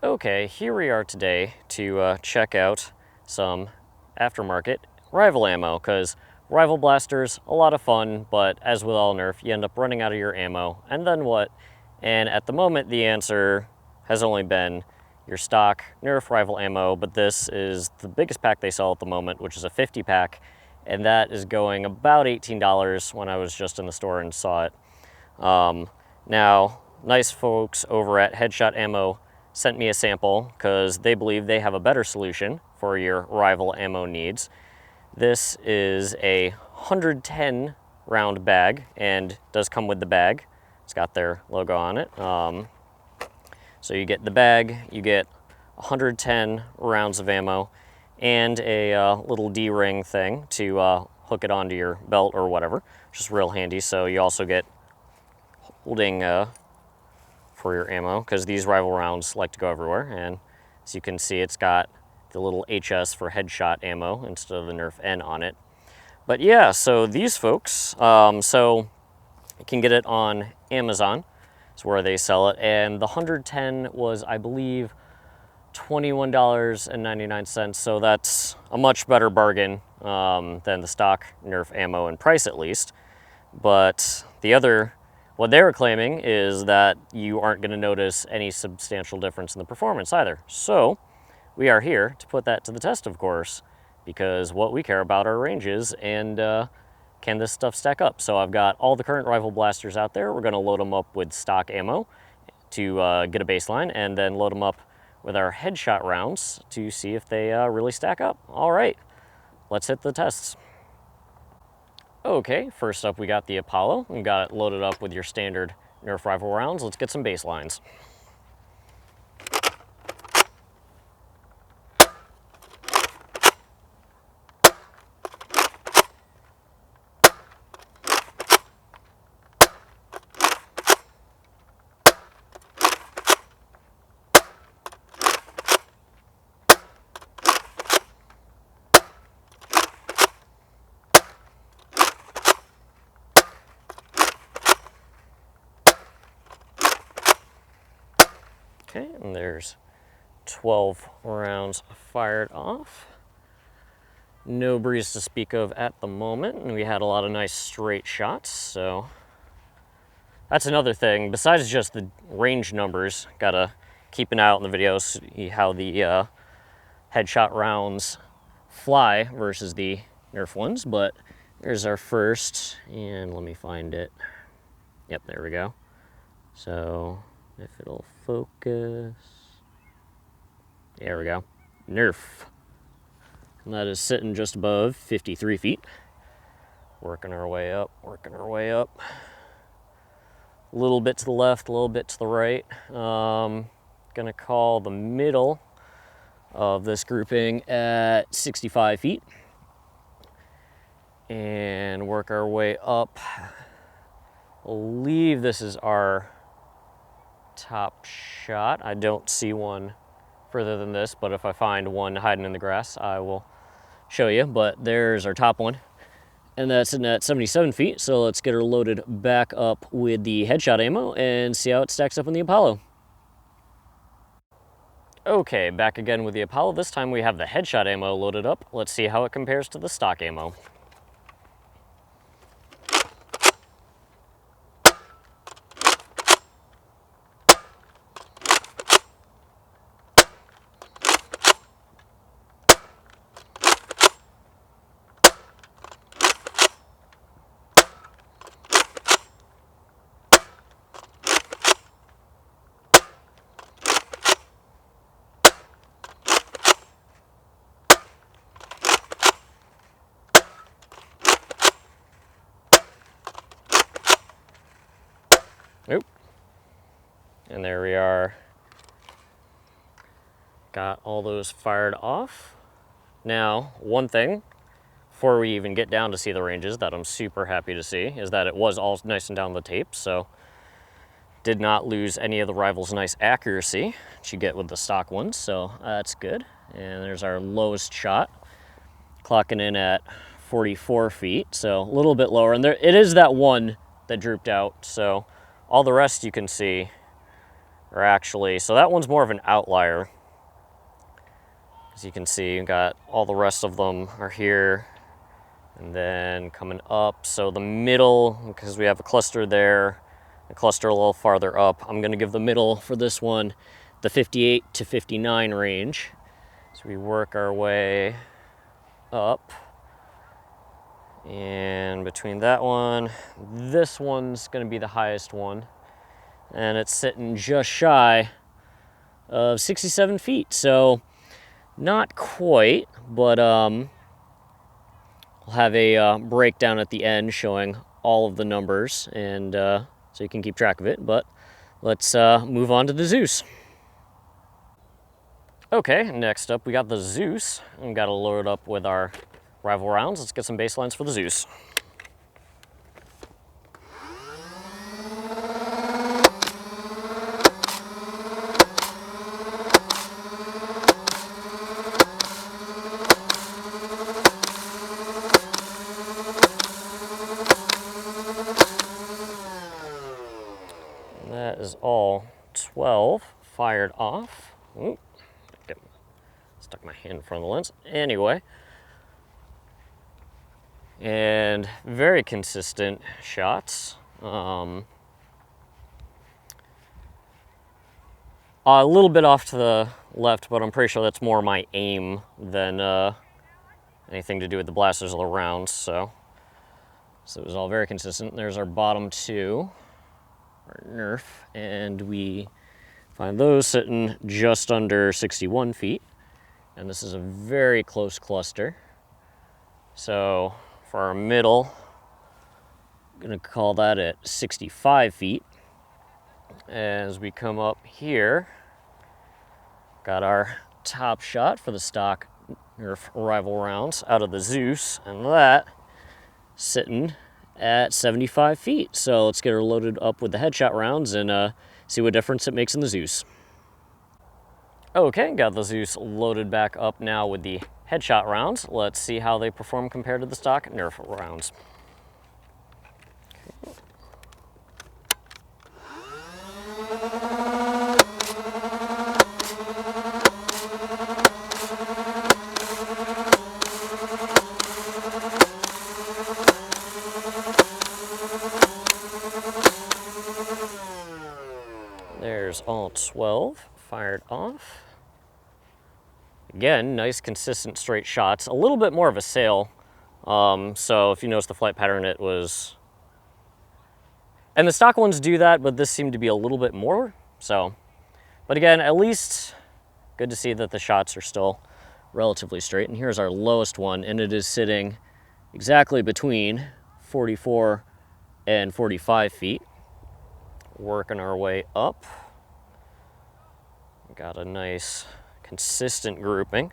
Okay, here we are today to check out some aftermarket Rival ammo, because Rival blasters, a lot of fun, but as with all Nerf, you end up running out of your ammo, and then what? And at the moment, the answer has only been your stock Nerf Rival ammo, but this is the biggest pack they sell at the moment, which is a 50 pack, and that is going about $18 when I was just in the store and saw it. Now, nice folks over at HeadShot Ammo sent me a sample because they believe they have a better solution for your Rival ammo needs. This is a 110 round bag and does come with the bag. It's got their logo on it. So you get the bag, you get 110 rounds of ammo, and a little D-ring thing to hook it onto your belt or whatever, which is real handy. So you also get holding for your ammo, because these Rival rounds like to go everywhere. And as you can see, it's got the little HS for HeadShot ammo instead of the Nerf N on it. But yeah, so these folks, so you can get it on Amazon. It's where they sell it, and the 110 was, I believe, $21.99, so that's a much better bargain than the stock Nerf ammo in price, at least. But what they were claiming is that you aren't going to notice any substantial difference in the performance either. So we are here to put that to the test, of course, because what we care about are ranges and can this stuff stack up. So I've got all the current Rival blasters out there. We're going to load them up with stock ammo to get a baseline, and then load them up with our HeadShot rounds to see if they really stack up. All right, let's hit the tests. Okay, first up we got the Apollo. We got it loaded up with your standard Nerf Rival rounds. Let's get some baselines. Okay, and there's 12 rounds fired off. No breeze to speak of at the moment, and we had a lot of nice straight shots, so that's another thing. Besides just the range numbers, gotta keep an eye out in the videos, see how the HeadShot rounds fly versus the Nerf ones. But there's our first, and let me find it. Yep, there we go. So if it'll focus, there we go, Nerf. And that is sitting just above 53 feet. Working our way up, working our way up. A little bit to the left, a little bit to the right. Gonna call the middle of this grouping at 65 feet. And work our way up. I believe this is our top shot. I don't see one further than this, but if I find one hiding in the grass, I will show you. But there's our top one, and that's sitting at 77 feet. So let's get her loaded back up with the HeadShot ammo and see how it stacks up in the Apollo. Okay, back again with the Apollo. This time we have the HeadShot ammo loaded up. Let's see how it compares to the stock ammo. Nope. And there we are. Got all those fired off. Now, one thing, before we even get down to see the ranges, that I'm super happy to see, is that it was all nice and down the tape, so did not lose any of the Rival's nice accuracy that you get with the stock ones, so that's good. And there's our lowest shot, clocking in at 44 feet, so a little bit lower. And there, it is that one that drooped out, so all the rest you can see Or actually, so that one's more of an outlier. As you can see, you've got all the rest of them are here. And then coming up, so the middle, because we have a cluster there, a cluster a little farther up, I'm gonna give the middle for this one the 58 to 59 range. So we work our way up. And between that one, this one's gonna be the highest one. And it's sitting just shy of 67 feet. So not quite, but we'll have a breakdown at the end showing all of the numbers, and so you can keep track of it. But let's move on to the Zeus. Okay, next up we got the Zeus. We got to load it up with our rival rounds. Let's get some baselines for the Zeus. That is all 12 fired off. Ooh, stuck my hand in front of the lens. Anyway, and very consistent shots. A little bit off to the left, but I'm pretty sure that's more my aim than anything to do with the blasters of the rounds. So it was all very consistent. There's our bottom two, our Nerf, and we find those sitting just under 61 feet. And this is a very close cluster. So for our middle, I'm gonna call that at 65 feet. As we come up here, got our top shot for the stock Nerf Rival rounds out of the Zeus, and that sitting at 75 feet. So let's get her loaded up with the HeadShot rounds and see what difference it makes in the Zeus. Okay, got the Zeus loaded back up now with the HeadShot rounds. Let's see how they perform compared to the stock Nerf rounds. There's all 12 fired off. Again, nice consistent straight shots. A little bit more of a sail. So if you notice the flight pattern, it was... And the stock ones do that, but this seemed to be a little bit more. So, but again, at least good to see that the shots are still relatively straight. And here's our lowest one, and it is sitting exactly between 44 and 45 feet. Working our way up. Got a nice consistent grouping.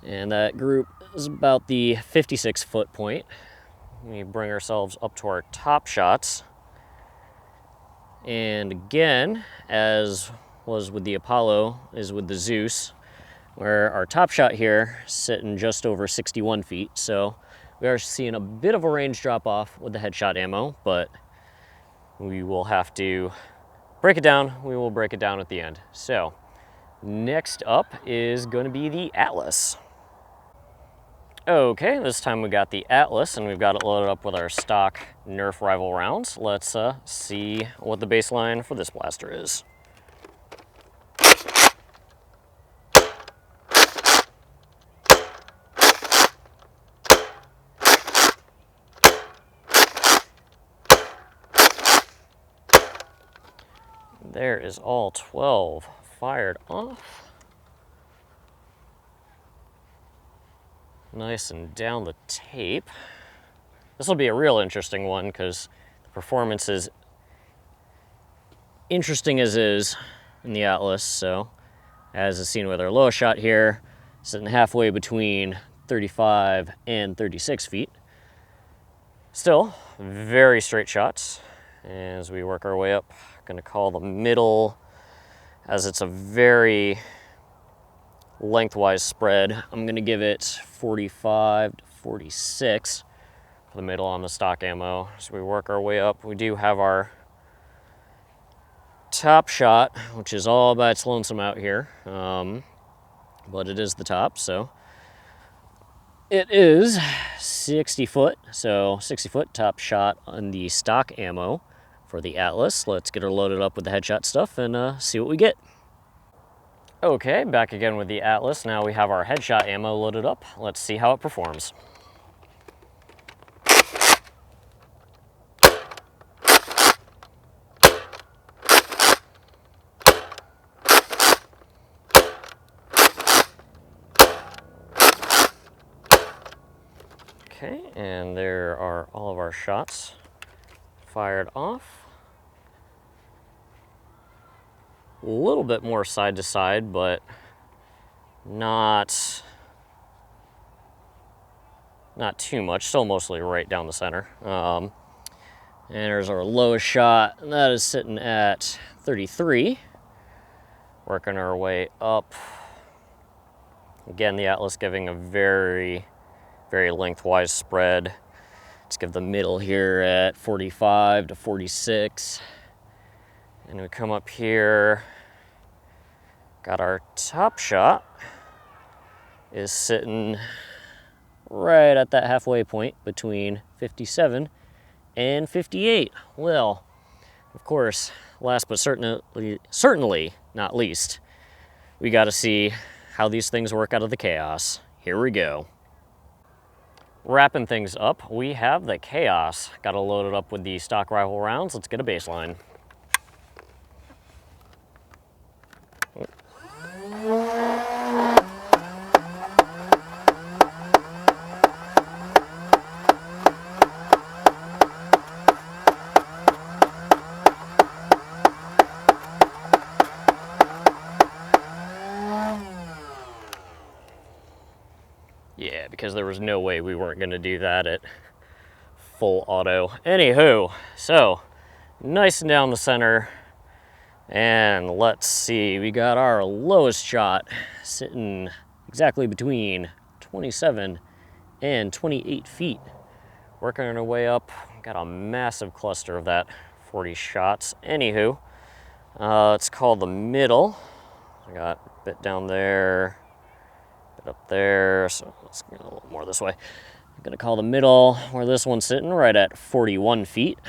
And that group is about the 56-foot point. We bring ourselves up to our top shots. And again, as was with the Apollo, is with the Zeus, where our top shot here is sitting just over 61 feet. So we are seeing a bit of a range drop off with the HeadShot ammo, but we will have to break it down. We will break it down at the end. So next up is going to be the Atlas. Okay, this time we got the Atlas, and we've got it loaded up with our stock Nerf Rival rounds. Let's see what the baseline for this blaster is. There is all 12 fired off. Nice and down the tape. This will be a real interesting one because the performance is interesting as is in the Atlas. So as is seen with our lowest shot here, sitting halfway between 35 and 36 feet. Still, very straight shots. As we work our way up, I'm gonna call the middle, as it's a very lengthwise spread, I'm gonna give it 45 to 46 for the middle on the stock ammo. So we work our way up. We do have our top shot, which is all by its lonesome out here, but it is the top, so it is 60 foot, so 60 foot top shot on the stock ammo for the Atlas. Let's get her loaded up with the HeadShot stuff and see what we get. Okay, back again with the Atlas. Now we have our HeadShot ammo loaded up. Let's see how it performs. Okay, and there are all of our shots fired off. A little bit more side to side, but not too much. Still mostly right down the center. And there's our lowest shot, and that is sitting at 33. Working our way up. Again, the Atlas giving a very, very lengthwise spread. Let's give the middle here at 45 to 46. And we come up here, got our top shot is sitting right at that halfway point between 57 and 58. Well, of course, last but certainly not least, we got to see how these things work out of the chaos. Here we go. Wrapping things up, we have the Chaos. Got to load it up with the stock Rival rounds. Let's get a baseline. Yeah, because there was no way we weren't going to do that at full auto. Anywho, so nice and down the center. And let's see, we got our lowest shot sitting exactly between 27 and 28 feet. Working our way up, got a massive cluster of that 40 shots. Anywho, let's call the middle. I got a bit down there, a bit up there, so let's get a little more this way. I'm gonna call the middle where this one's sitting right at 41 feet.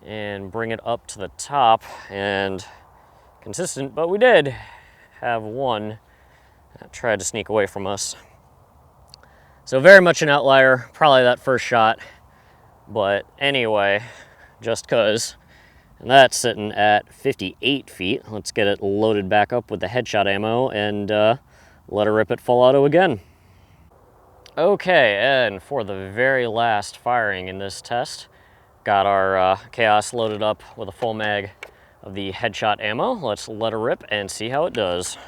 And bring it up to the top, and consistent, but we did have one that tried to sneak away from us. So very much an outlier, probably that first shot, but anyway, just cause. And that's sitting at 58 feet. Let's get it loaded back up with the HeadShot ammo and let her rip it full auto again. Okay, and for the very last firing in this test, got our Chaos loaded up with a full mag of the HeadShot ammo. Let's let her rip and see how it does.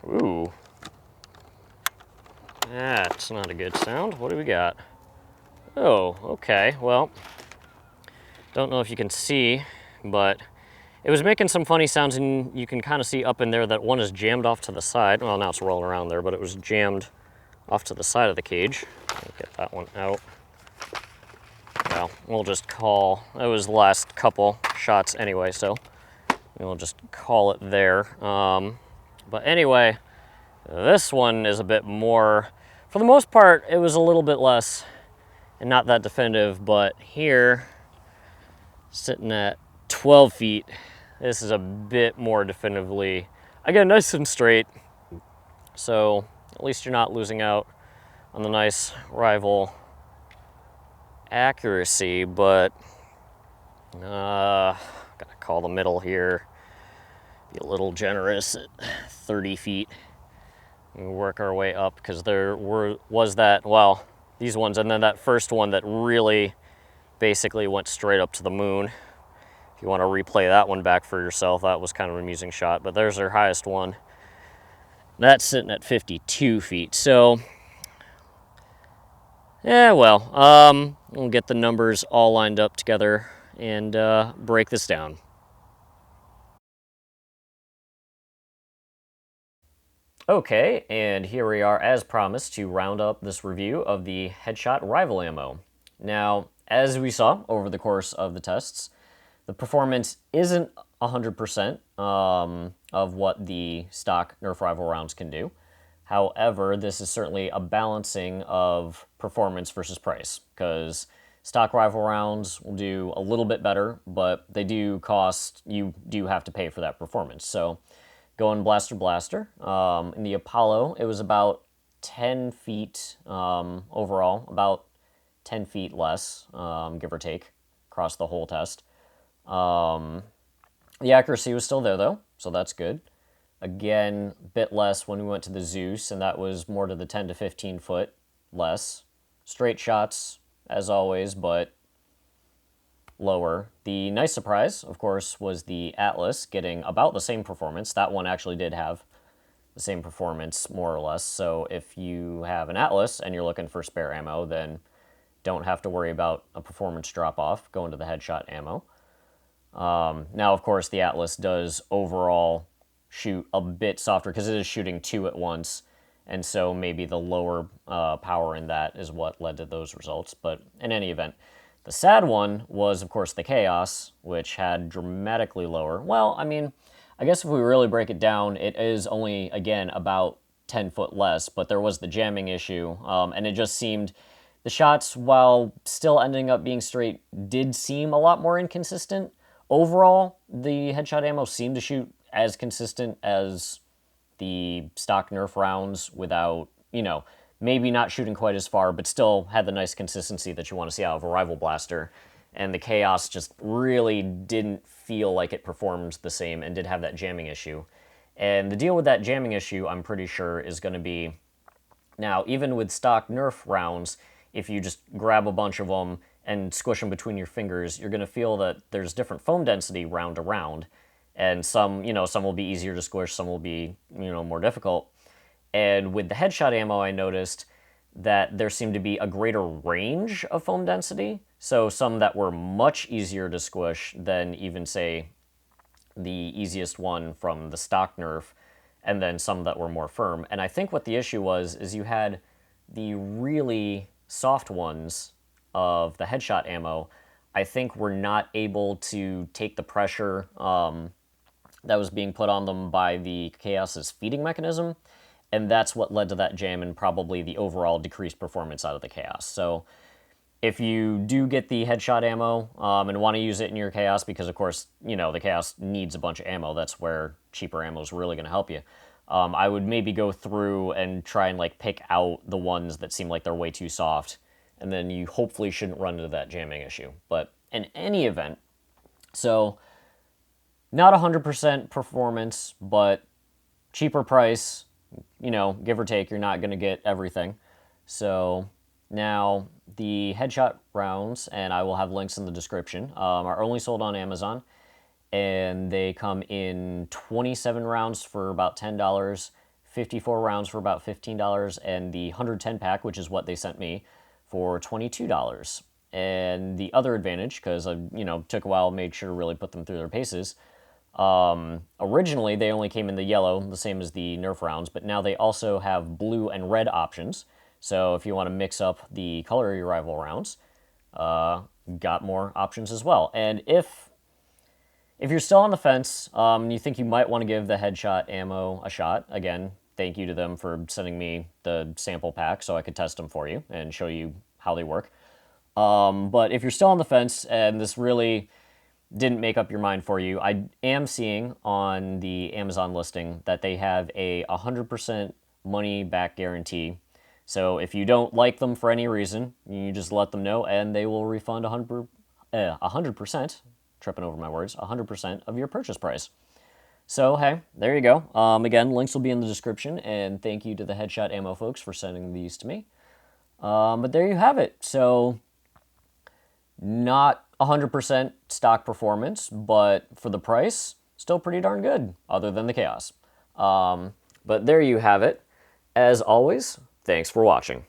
Ooh. That's not a good sound. What do we got? Oh, okay, well, don't know if you can see, but it was making some funny sounds, and you can kind of see up in there that one is jammed off to the side. Well, now it's rolling around there, but it was jammed off to the side of the cage. I'll get that one out. Well, we'll just call, it was the last couple shots anyway, so we'll just call it there. But anyway, this one is a bit more, for the most part, it was a little bit less and not that definitive, but here, sitting at 12 feet, this is a bit more definitively, again, nice and straight. So at least you're not losing out on the nice Rival accuracy, but gotta call the middle here. Be a little generous at 30 feet. We work our way up because there was that, well, these ones, and then that first one that really basically went straight up to the moon. If you want to replay that one back for yourself, that was kind of an amusing shot, but there's their highest one. That's sitting at 52 feet, so yeah, well, we'll get the numbers all lined up together and break this down. Okay, and here we are as promised to round up this review of the HeadShot Rival ammo. Now, as we saw over the course of the tests, the performance isn't 100% of what the stock Nerf Rival rounds can do. However, this is certainly a balancing of performance versus price, because stock Rival rounds will do a little bit better, but they do cost, you do have to pay for that performance. So going blaster blaster. In the Apollo, it was about 10 feet overall, about 10 feet less, give or take, across the whole test. The accuracy was still there, though, so that's good. Again, a bit less when we went to the Zeus, and that was more to the 10 to 15 foot less. Straight shots, as always, but lower. The nice surprise, of course, was the Atlas getting about the same performance. That one actually did have the same performance, more or less. So if you have an Atlas and you're looking for spare ammo, then don't have to worry about a performance drop-off going to the HeadShot ammo. Now, of course, the Atlas does overall shoot a bit softer because it is shooting two at once, and so maybe the lower power in that is what led to those results. But in any event, the sad one was, of course, the Chaos, which had dramatically lower. Well, I mean, I guess if we really break it down, it is only, again, about 10 foot less, but there was the jamming issue, and it just seemed the shots, while still ending up being straight, did seem a lot more inconsistent. Overall, the HeadShot ammo seemed to shoot as consistent as the stock Nerf rounds without, you know, maybe not shooting quite as far, but still had the nice consistency that you want to see out of a Rival blaster. And the Chaos just really didn't feel like it performed the same and did have that jamming issue. And the deal with that jamming issue, I'm pretty sure, is going to be, now, even with stock Nerf rounds, if you just grab a bunch of them and squish them between your fingers, you're going to feel that there's different foam density round to round. And some, you know, some will be easier to squish, some will be, you know, more difficult. And with the HeadShot ammo, I noticed that there seemed to be a greater range of foam density. So some that were much easier to squish than even, say, the easiest one from the stock Nerf, and then some that were more firm. And I think what the issue was is you had the really soft ones of the HeadShot ammo, I think were not able to take the pressure that was being put on them by the Chaos's feeding mechanism, and that's what led to that jam and probably the overall decreased performance out of the Chaos. So if you do get the HeadShot ammo and want to use it in your Chaos, because of course, you know, the Chaos needs a bunch of ammo, that's where cheaper ammo is really going to help you. I would maybe go through and try and like pick out the ones that seem like they're way too soft, and then you hopefully shouldn't run into that jamming issue. But in any event, so not 100% performance, but cheaper price, you know, give or take, you're not going to get everything. So now the HeadShot rounds, and I will have links in the description, are only sold on Amazon, and they come in 27 rounds for about $10, 54 rounds for about $15, and the 110 pack, which is what they sent me, for $22. And the other advantage, because I, you know, took a while, made sure to really put them through their paces. Originally, they only came in the yellow, the same as the Nerf rounds, but now they also have blue and red options. So if you want to mix up the color of your Rival rounds, got more options as well. And if you're still on the fence, and you think you might want to give the HeadShot ammo a shot, again, thank you to them for sending me the sample pack so I could test them for you and show you how they work. But if you're still on the fence and this really didn't make up your mind for you, I am seeing on the Amazon listing that they have a 100% money back guarantee. So if you don't like them for any reason, you just let them know and they will refund 100%, tripping over my words, 100% of your purchase price. So, hey, there you go. Again, links will be in the description, and thank you to the HeadShot ammo folks for sending these to me. But there you have it. So, not 100% stock performance, but for the price, still pretty darn good, other than the Chaos. But there you have it. As always, thanks for watching.